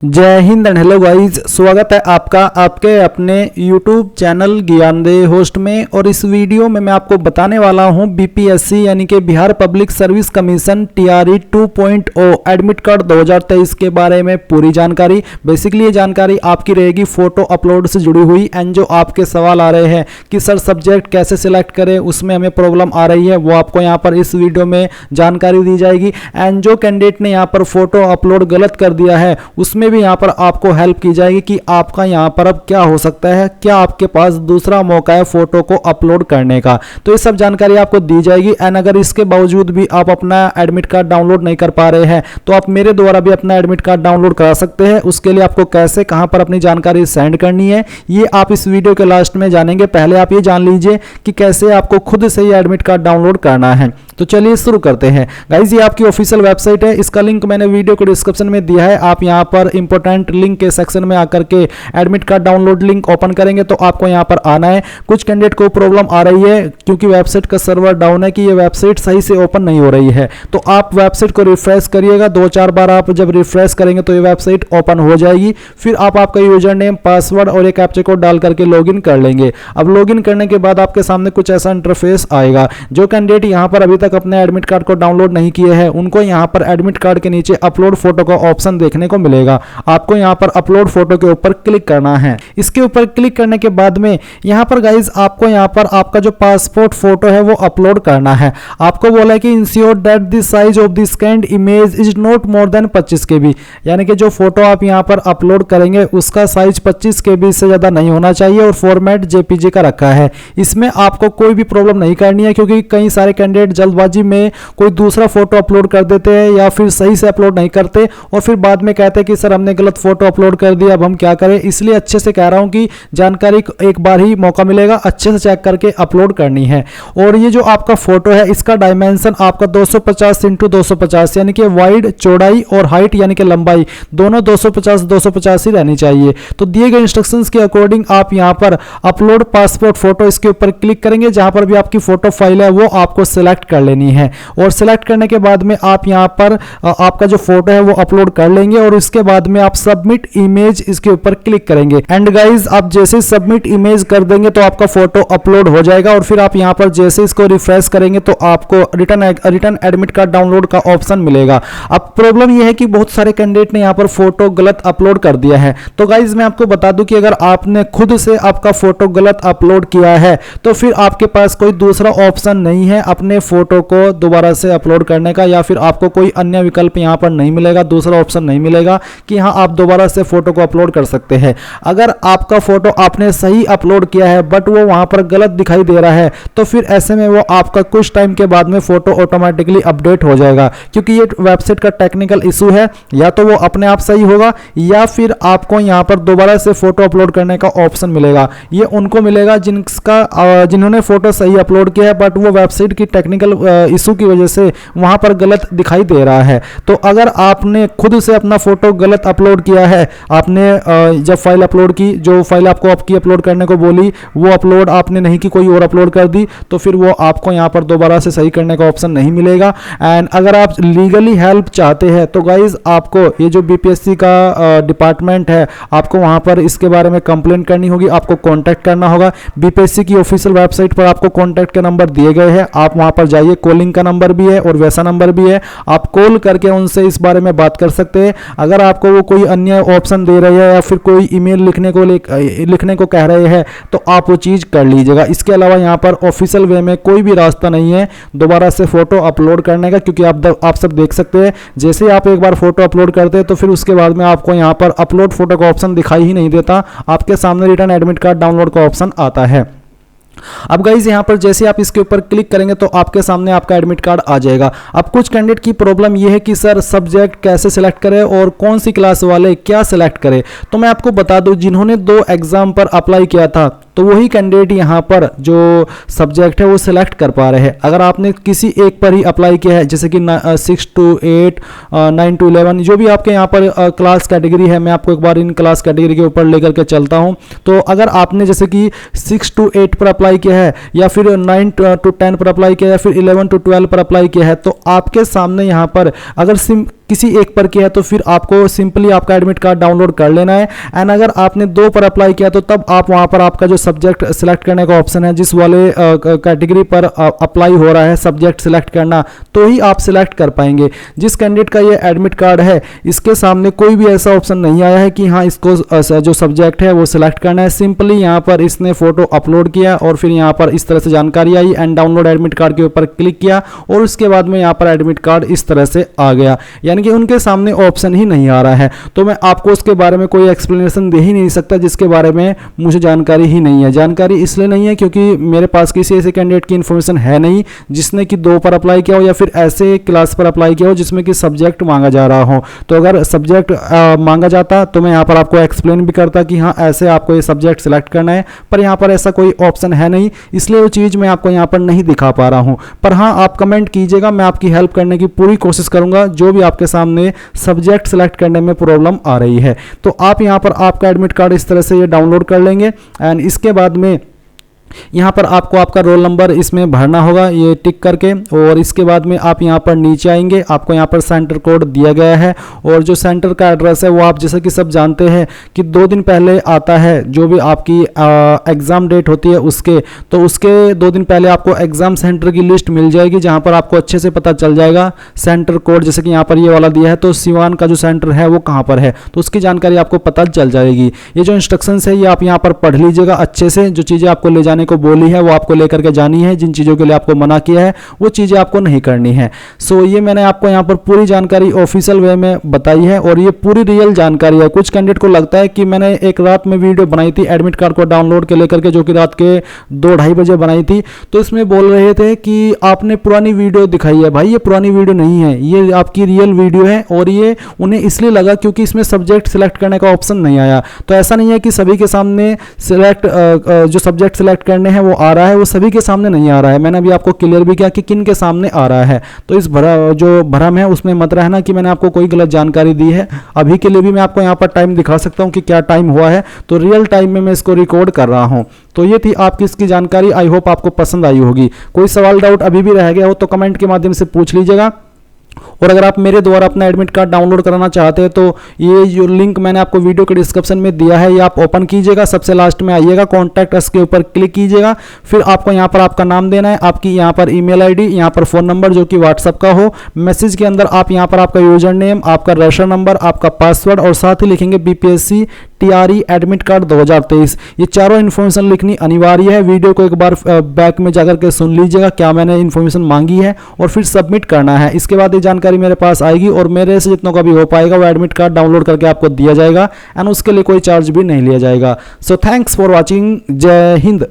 जय Hind and hello guys, स्वागत है आपका आपके अपने YouTube चैनल ज्ञानदेह होस्ट में। और इस वीडियो में मैं आपको बताने वाला हूं बीपीएससी यानी कि Bihar public service commission TRE 2.0 admit card 2023 के बारे में पूरी जानकारी। बेसिकली ये जानकारी आपकी रहेगी फोटो अपलोड से जुड़ी हुई। एंड जो आपके सवाल आ रहे हैं कि सर सब्जेक्ट कैसे सिलेक्ट करें, उसमें हमें प्रॉब्लम आ रही है, वो आपको यहाँ पर इस वीडियो में जानकारी दी जाएगी। एंड जो कैंडिडेट ने यहाँ पर फोटो अपलोड गलत कर दिया है उसमें भी यहां पर आपको हेल्प की जाएगी कि आपका यहां पर अब क्या हो सकता है, क्या आपके पास दूसरा मौका है फोटो को अपलोड करने का। तो ये सब जानकारी आपको दी जाएगी। एंड अगर इसके बावजूद भी आप अपना एडमिट कार्ड डाउनलोड नहीं कर पा रहे हैं तो आप मेरे द्वारा भी अपना एडमिट कार्ड डाउनलोड करा सकते हैं। उसके लिए आपको कैसे, कहां पर अपनी जानकारी सेंड करनी है, ये आप इस वीडियो के लास्ट में जानेंगे। पहले आप ये जान लीजिए कि कैसे आपको खुद से ये एडमिट कार्ड डाउनलोड करना है। तो चलिए शुरू करते हैं गाइज। ये आपकी ऑफिशियल वेबसाइट है, इसका लिंक मैंने वीडियो को डिस्क्रिप्शन में दिया है। आप यहां पर इंपॉर्टेंट लिंक के सेक्शन में आकर के admit card download link open करेंगे तो आपको यहां पर आना है। कुछ कैंडिडेट को प्रॉब्लम आ रही है क्योंकि वेबसाइट का सर्वर डाउन है कि ये वेबसाइट सही से ओपन नहीं हो रही है। तो आप वेबसाइट को रिफ्रेश करिएगा, 2-4 बार आप जब रिफ्रेश करेंगे तो ये वेबसाइट ओपन हो जाएगी। फिर आप आपका यूजर नेम, पासवर्ड और एक कैप्चा कोड डाल करके लॉगिन कर लेंगे। अब लॉगिन करने के बाद आपके सामने कुछ ऐसा इंटरफेस आएगा। जो कैंडिडेट यहां पर अभी तक अपने एडमिट कार्ड को डाउनलोड नहीं किए हैं उनको यहां पर एडमिट कार्ड के नीचे अपलोड फोटो का ऑप्शन देखने को मिलेगा। आपको यहां पर अपलोड फोटो के ऊपर क्लिक करना है। इसके ऊपर क्लिक करने के बाद में यहां पर गाइज आपको यहां पर आपका जो पासपोर्ट फोटो है वो अपलोड करना है। आपको बोला है कि ensure that the size of the scanned image is not more than 25 KB, यानी कि जो फोटो आप यहां पर अपलोड करेंगे उसका साइज 25 KB से ज्यादा नहीं होना चाहिए और फॉर्मेट जेपीजी का रखा है। इसमें आपको कोई भी प्रॉब्लम नहीं करनी है क्योंकि कई सारे कैंडिडेट जल्दबाजी में कोई दूसरा फोटो अपलोड कर देते हैं या फिर सही से अपलोड नहीं करते और फिर बाद में कहते हैं कि सर हमने गलत फोटो अपलोड कर दिया, अब हम क्या करें। इसलिए अच्छे से कह रहा हूं कि जानकारी एक बार ही मौका मिलेगा, अच्छे से चेक करके अपलोड करनी है। और ये जो आपका फोटो है इसका डायमेंशन आपका 250 × 250 यानी कि वाइड, चौड़ाई और हाइट यानी कि लंबाई दोनों 250 ही रहनी चाहिए। तो दिए गए इंस्ट्रक्शंस के अकॉर्डिंग आप यहां पर अपलोड पासपोर्ट फोटो इसके ऊपर क्लिक करेंगे। जहां पर भी आपकी फोटो फाइल है वो आपको सिलेक्ट कर लेनी है और सिलेक्ट करने के बाद में आप यहां पर आपका जो फोटो है वो अपलोड कर लेंगे और इसके बाद में आप सबमिट इमेज इसके ऊपर क्लिक करेंगे। एंड गाइज आप जैसे सबमिट इमेज कर देंगे तो आपका फोटो अपलोड हो जाएगा और फिर आप यहां पर जैसे इसको रिफ्रेश करेंगे तो आपको रिटर्न एडमिट कार्ड डाउनलोड का ऑप्शन मिलेगा। अब प्रॉब्लम यह है कि बहुत सारे कैंडिडेट ने यहां पर फोटो गलत अपलोड कर दिया है। तो गाइज मैं आपको बता दूं कि अगर आपने खुद से आपका फोटो गलत अपलोड किया है तो फिर आपके पास कोई दूसरा ऑप्शन नहीं है अपने फोटो को दोबारा से अपलोड करने का, या फिर आपको कोई अन्य विकल्प यहां पर नहीं मिलेगा, दूसरा ऑप्शन नहीं मिलेगा कि हाँ आप दोबारा से फोटो को अपलोड कर सकते हैं। अगर आपका फोटो आपने सही अपलोड किया है बट वो वहां पर गलत दिखाई दे रहा है तो फिर ऐसे में वो आपका कुछ टाइम के बाद में फोटो ऑटोमेटिकली अपडेट हो जाएगा क्योंकि ये वेबसाइट का टेक्निकल इशू है। या तो वो अपने आप सही होगा या फिर आपको यहां पर दोबारा से फोटो अपलोड करने का ऑप्शन मिलेगा। ये उनको मिलेगा जिन्होंने फोटो सही अपलोड किया है बट वो वेबसाइट की टेक्निकल इशू की वजह से वहां पर गलत दिखाई दे रहा है। तो अगर आपने खुद से अपना फोटो गलत अपलोड किया है, आपने जब फाइल अपलोड की, जो फाइल आपको आपकी अपलोड करने को बोली वो अपलोड आपने नहीं की, कोई और अपलोड कर दी, तो फिर वो आपको यहां पर दोबारा से सही करने का ऑप्शन नहीं मिलेगा। एंड अगर आप लीगली हेल्प चाहते हैं तो गाइज आपको ये जो बीपीएससी का डिपार्टमेंट है आपको वहां पर इसके बारे में कंप्लेंट करनी होगी, आपको कॉन्टैक्ट करना होगा। बीपीएससी की ऑफिशियल वेबसाइट पर आपको कॉन्टैक्ट के नंबर दिए गए हैं, आप वहां पर जाइए। कॉलिंग का नंबर भी है और वैसा नंबर भी है, आप कॉल करके उनसे इस बारे में बात कर सकते हैं। अगर आपको वो कोई अन्य ऑप्शन दे रहे हैं या फिर कोई ईमेल लिखने को कह रहे हैं तो आप वो चीज़ कर लीजिएगा। इसके अलावा यहाँ पर ऑफिशियल वे में कोई भी रास्ता नहीं है दोबारा से फोटो अपलोड करने का, क्योंकि आप सब देख सकते हैं जैसे आप एक बार फोटो अपलोड करते हैं तो फिर उसके बाद में आपको यहाँ पर अपलोड फोटो का ऑप्शन दिखाई ही नहीं देता, आपके सामने रिटर्न एडमिट कार्ड डाउनलोड का ऑप्शन आता है। अब गाइज यहाँ पर जैसे आप इसके ऊपर क्लिक करेंगे तो आपके सामने आपका एडमिट कार्ड आ जाएगा। अब कुछ कैंडिडेट की प्रॉब्लम यह है कि सर सब्जेक्ट कैसे सिलेक्ट करें और कौन सी क्लास वाले क्या सिलेक्ट करें। तो मैं आपको बता दूं, जिन्होंने 2 एग्जाम पर अप्लाई किया था तो वही कैंडिडेट यहाँ पर जो सब्जेक्ट है वो सिलेक्ट कर पा रहे हैं। अगर आपने किसी एक पर ही अप्लाई किया है जैसे कि 6 to 8, 9 to 11 जो भी आपके यहाँ पर क्लास कैटेगरी है, मैं आपको एक बार इन क्लास कैटेगरी के ऊपर लेकर के चलता हूँ। तो अगर आपने जैसे कि 6 to 8 पर अप्लाई किया है या फिर 9 to 10 पर अप्लाई किया है या फिर 11 to 12 पर अप्लाई किया है तो आपके सामने यहाँ पर अगर किसी एक पर किया है तो फिर आपको सिंपली आपका एडमिट कार्ड डाउनलोड कर लेना है। एंड अगर आपने 2 पर अप्लाई किया तो तब आप वहाँ पर आपका जो सब्जेक्ट सिलेक्ट करने का ऑप्शन है, जिस वाले कैटेगरी पर अप्लाई हो रहा है सब्जेक्ट सिलेक्ट करना, तो ही आप सिलेक्ट कर पाएंगे। जिस कैंडिडेट का ये एडमिट कार्ड है इसके सामने कोई भी ऐसा ऑप्शन नहीं आया है कि हाँ इसको जो सब्जेक्ट है वो सिलेक्ट करना है। सिंपली यहाँ पर इसने फोटो अपलोड किया और फिर यहाँ पर इस तरह से जानकारी आई एंड डाउनलोड एडमिट कार्ड के ऊपर क्लिक किया और उसके बाद में यहाँ पर एडमिट कार्ड इस तरह से आ गया, यानी कि उनके सामने ऑप्शन ही नहीं आ रहा है। तो मैं आपको उसके बारे में कोई एक्सप्लेनेशन दे ही नहीं सकता जिसके बारे में मुझे जानकारी ही नहीं है। जानकारी इसलिए नहीं है क्योंकि मेरे पास किसी ऐसे कैंडिडेट की इन्फॉर्मेशन है नहीं जिसने कि 2 पर अप्लाई किया हो या फिर ऐसे क्लास पर अप्लाई किया हो जिसमें कि सब्जेक्ट मांगा जा रहा हो। तो अगर सब्जेक्ट मांगा जाता तो मैं यहाँ पर आपको एक्सप्लेन भी करता कि हाँ ऐसे आपको ये सब्जेक्ट सिलेक्ट करना है, पर यहाँ पर ऐसा कोई ऑप्शन है नहीं, इसलिए वो चीज़ मैं आपको यहाँ पर नहीं दिखा पा रहा हूँ। पर हाँ आप कमेंट कीजिएगा, मैं आपकी हेल्प करने की पूरी कोशिश करूँगा जो भी आपके सामने सब्जेक्ट सेलेक्ट करने में प्रॉब्लम आ रही है। तो आप यहाँ पर आपका एडमिट कार्ड इस तरह से ये डाउनलोड कर लेंगे एंड इसके बाद में यहाँ पर आपको आपका रोल नंबर इसमें भरना होगा ये टिक करके, और इसके बाद में आप यहाँ पर नीचे आएंगे, आपको यहाँ पर सेंटर कोड दिया गया है और जो सेंटर का एड्रेस है वो आप जैसा कि सब जानते हैं कि 2 दिन पहले आता है जो भी आपकी एग्ज़ाम डेट होती है उसके, तो उसके 2 दिन पहले आपको एग्ज़ाम सेंटर की लिस्ट मिल जाएगी जहाँ पर आपको अच्छे से पता चल जाएगा सेंटर कोड, जैसे कि यहाँ पर ये वाला दिया है तो सिवान का जो सेंटर है वो कहाँ पर है, तो उसकी जानकारी आपको पता चल जाएगी। ये जो इंस्ट्रक्शंस है ये आप यहाँ पर पढ़ लीजिएगा अच्छे से, जो चीज़ें आपको ले जाने को बोली है वो आपको लेकर के जानी है, जिन चीज़ों के लिए आपको मना किया है वो चीज़ें आपको नहीं करनी है। सो ये मैंने आपको यहाँ पर पूरी जानकारी ऑफिशियल वे में बताई है और ये पूरी रियल जानकारी है। कुछ कैंडिडेट को लगता है कि मैंने एक रात में वीडियो बनाई थी एडमिट कार्ड को डाउनलोड के लेकर के, जो कि रात के 2-2:30 बजे बनाई थी, तो इसमें बोल रहे थे कि आपने पुरानी वीडियो दिखाई है। भाई ये पुरानी वीडियो नहीं है, ये आपकी रियल वीडियो है और ये उन्हें इसलिए लगा क्योंकि इसमें सब्जेक्ट सिलेक्ट करने का ऑप्शन नहीं आया। तो ऐसा नहीं है कि सभी के सामने सिलेक्ट जो सब्जेक्ट सिलेक्ट करने हैं वो आ रहा है, वो सभी के सामने नहीं आ रहा है। मैंने अभी आपको क्लियर भी किया कि किन के सामने आ रहा है, तो इस जो भ्रम है उसमें मत रहना कि मैंने आपको कोई गलत जानकारी दी है। अभी के लिए भी मैं आपको यहाँ पर टाइम दिखा सकता हूँ कि क्या टाइम हुआ है, तो रियल टाइम में मैं इसको रिकॉर्ड कर रहा हूँ। तो ये थी आपकी इसकी जानकारी, आई होप आपको पसंद आई होगी। कोई सवाल डाउट अभी भी रह गया हो तो कमेंट के माध्यम से पूछ लीजिएगा। और अगर आप मेरे द्वारा अपना एडमिट कार्ड डाउनलोड कराना चाहते हैं तो ये जो लिंक मैंने आपको वीडियो के डिस्क्रिप्शन में दिया है ये आप ओपन कीजिएगा, सबसे लास्ट में आइएगा, कॉन्टैक्ट अस के ऊपर क्लिक कीजिएगा, फिर आपको यहाँ पर आपका नाम देना है, आपकी यहाँ पर ईमेल आईडी, यहाँ पर फ़ोन नंबर जो कि व्हाट्सअप का हो, मैसेज के अंदर आप यहाँ पर आपका यूजर नेम, आपका रजिस्टर नंबर, आपका पासवर्ड और साथ ही लिखेंगे BPSC TRE एडमिट कार्ड 2023। ये चारों इन्फॉर्मेशन लिखनी अनिवार्य है। वीडियो को एक बार बैक में जाकर के सुन लीजिएगा क्या मैंने इन्फॉर्मेशन मांगी है और फिर सबमिट करना है। इसके बाद ये जानकारी मेरे पास आएगी और मेरे से जितनों का भी हो पाएगा वो एडमिट कार्ड डाउनलोड करके आपको दिया जाएगा एंड उसके लिए कोई चार्ज भी नहीं लिया जाएगा। So thanks for watching. जय हिंद।